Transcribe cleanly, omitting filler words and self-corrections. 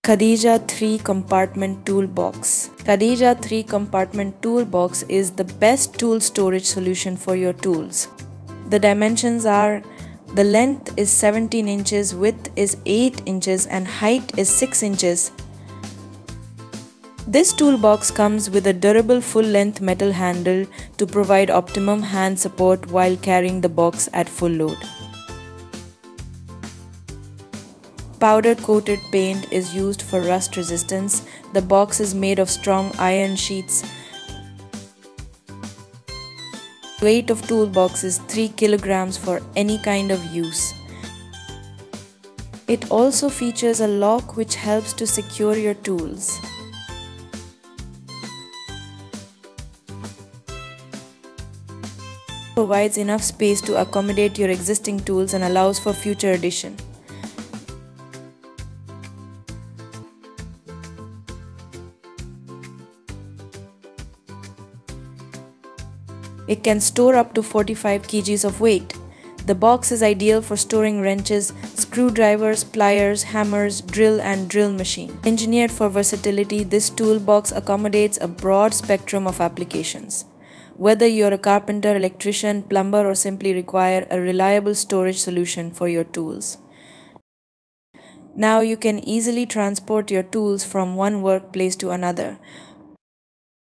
Khadija 3 Compartment Toolbox. Khadija 3 Compartment Toolbox is the best tool storage solution for your tools. The dimensions are: the length is 17 inches, width is 8 inches and height is 6 inches. This toolbox comes with a durable full-length metal handle to provide optimum hand support while carrying the box at full load. Powder-coated paint is used for rust resistance. The box is made of strong iron sheets. Weight of toolbox is 3 kilograms for any kind of use. It also features a lock which helps to secure your tools. Provides enough space to accommodate your existing tools and allows for future addition. It can store up to 45 kgs of weight. The box is ideal for storing wrenches, screwdrivers, pliers, hammers, drill and drill machine. Engineered for versatility, this toolbox accommodates a broad spectrum of applications. Whether you're a carpenter, electrician, plumber or simply require a reliable storage solution for your tools. Now you can easily transport your tools from one workplace to another.